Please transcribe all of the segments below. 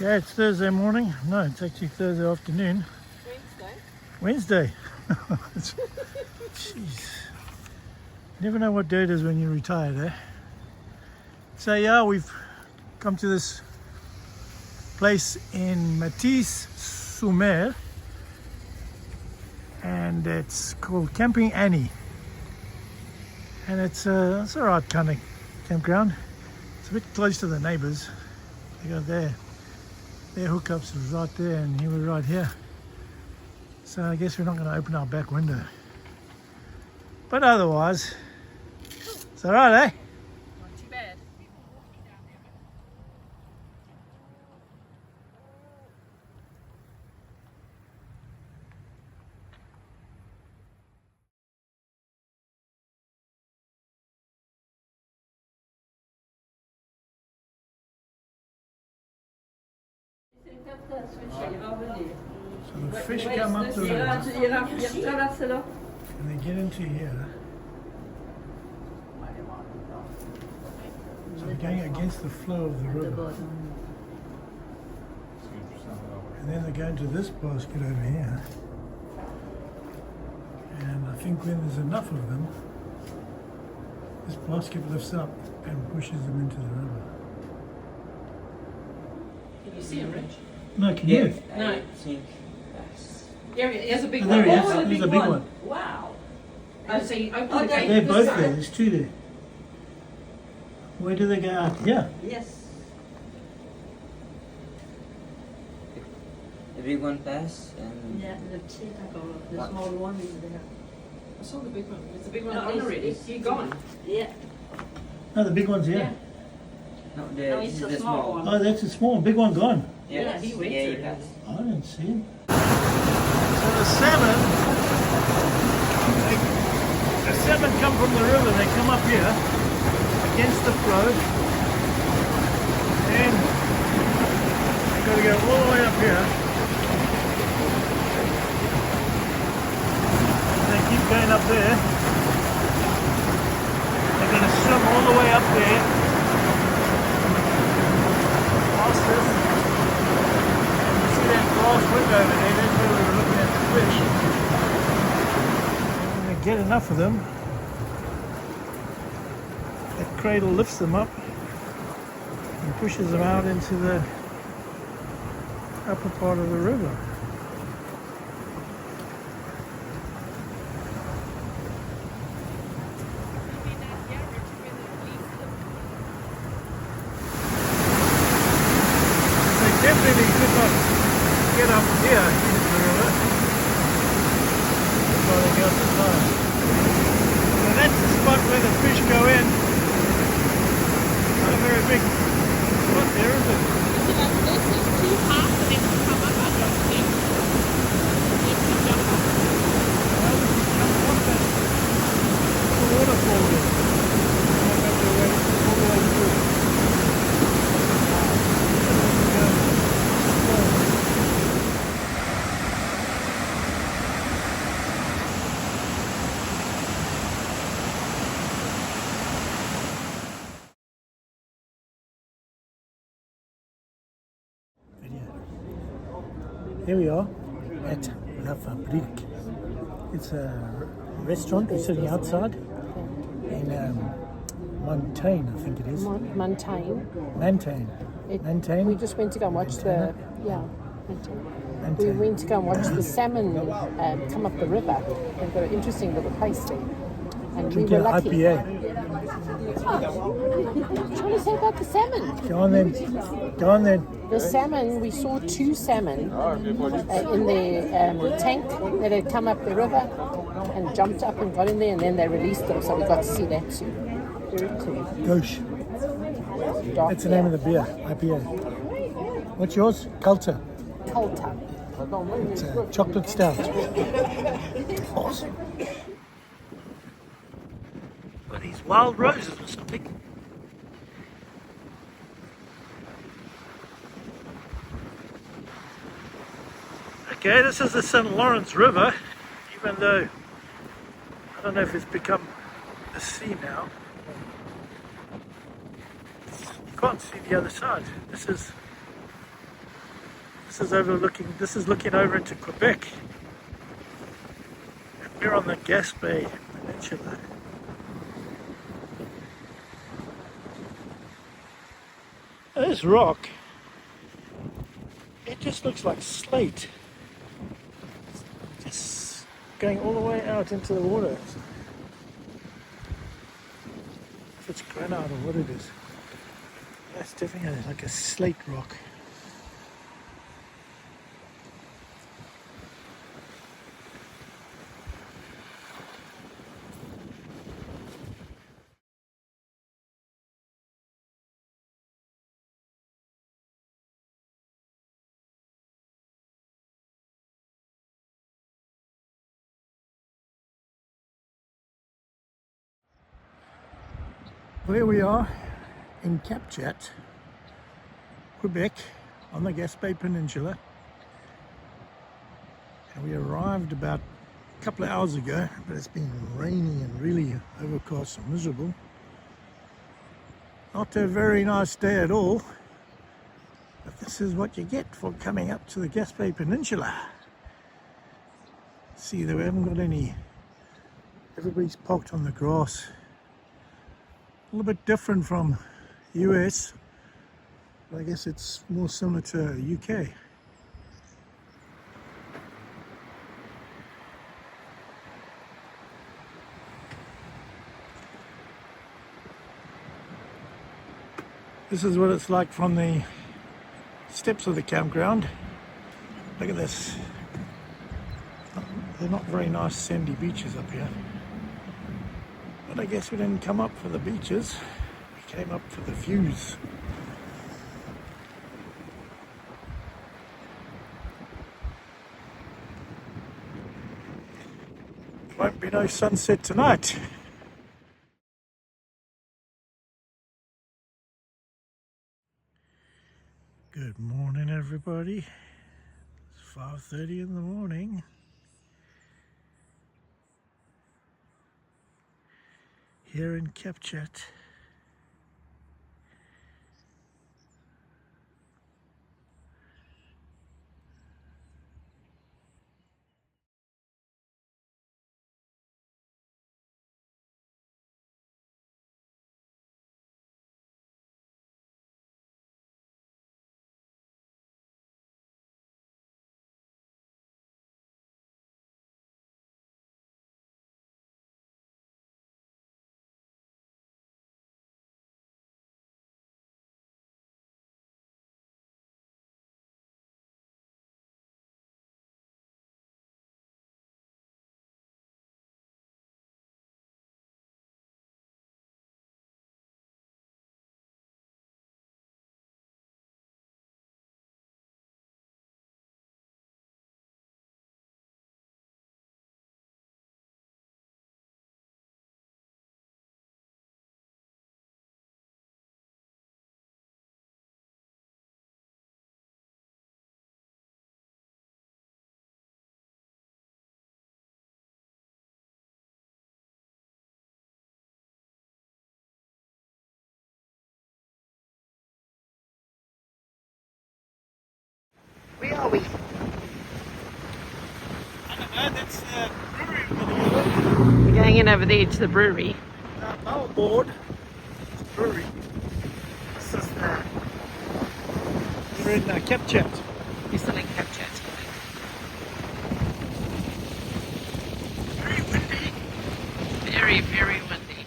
Okay, it's Thursday morning. No, it's actually Thursday afternoon. Wednesday. Jeez. Never know what day it is when you're retired, eh? So yeah, we've come to this place in Métis, Mer, and it's called Camping Annie. And it's a alright kind of campground. It's a bit close to the neighbours. They got their hookups was right there, and here we're right here. So I guess we're not going to open our back window. But otherwise, it's alright, eh? Not too bad. So the fish come up the river and they get into here. So they're going against the flow of the river. And then they go into this basket over here. And I think when there's enough of them, this basket lifts up and pushes them into the river. Can you see him, Rich? No, can you? No. Yeah, he has a big Oh, one. there he is. Oh, There's a big one. Wow. Oh, so you open the gate. They're this both side. there. There's two there. Where do they go out? Here. Yes. The big one pass and Yeah, the small one is there. I saw the big one. It's a big one No, gone it's- already. it's- You're gone. Yeah. No, the big one's here. Yeah. no, No, this it's is a the small small one. Oh, that's a small. Big one gone. Yeah, he went yeah, through. he passed. I didn't see him. So the salmon come from the river. They come up here against the flow, and they've got to go all the way up here. And they keep going up there. They're going to swim all the way up there. Past this. And you see that glass window over there? That's where we were looking at the fish. And when they get enough of them, that cradle lifts them up and pushes them out into the upper part of the river. They definitely could not get up here into the river. That's why they go up the side. So that's the spot where the fish go in. Not a very big spot there, is it? Well, we can jump off that little waterfall there. And have to wait all the way through. Here we are at La Fabrique. It's a restaurant. We're sitting outside in Montaigne, I think it is. Montaigne. Montaigne. Montaigne. We just went to go and watch the Montaigne. We went to go and watch the salmon come up the river. They've got an interesting little place there. And we Drinking were lucky. IPA. What are you trying to say about the salmon? Go on then. Go on then. The salmon, we saw two salmon in the tank that had come up the river and jumped up and got in there, and then they released them, so we got to see that too. Very cool. Gauche. Dark That's the name of the beer. IPA. What's yours? Culture. Culta. It's a chocolate stout. Awesome. Are these wild roses or something? Okay, this is the St. Lawrence River, even though I don't know if it's become a sea now. You can't see the other side. This is This is looking over into Quebec. And we're on the Gaspé Peninsula. This rock, it just looks like slate. Just going all the way out into the water. If it's granite or what it is. That's definitely like a slate rock. Here we are in Cap-Chat, Quebec, on the Gaspé Peninsula. And we arrived about a couple of hours ago, but it's been rainy and really overcast and miserable. Not a very nice day at all, but this is what you get for coming up to the Gaspé Peninsula. See, we haven't got any, everybody's parked on the grass. A little bit different from US, but I guess it's more similar to UK. This is what it's like from the steps of the campground. Look at this. They're not very nice sandy beaches up here. But I guess we didn't come up for the beaches, we came up for the views. Won't be no sunset tonight. Good morning, everybody. It's 5:30 in the morning. Here in Cap-Chat. Where are we? I don't know, that's the brewery. We're going in over there to the brewery. Our board, brewery. This is the. We're in Cap-Chat. You're still in Cap-Chat. Very windy. Very, very windy.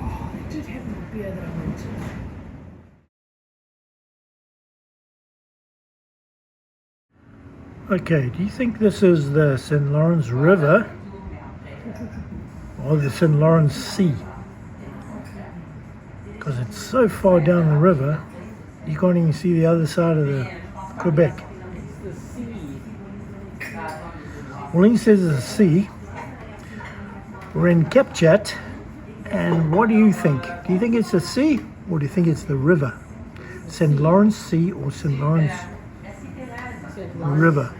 I did have a beer that I went to. Okay, do you think this is the St. Lawrence River or the St. Lawrence Sea? Because it's so far down the river, you can't even see the other side of the Quebec. Well, he says it's a sea. We're in Cap-Chat, and what do you think? Do you think it's a sea Or do you think it's the river? St. Lawrence Sea or St. Lawrence River?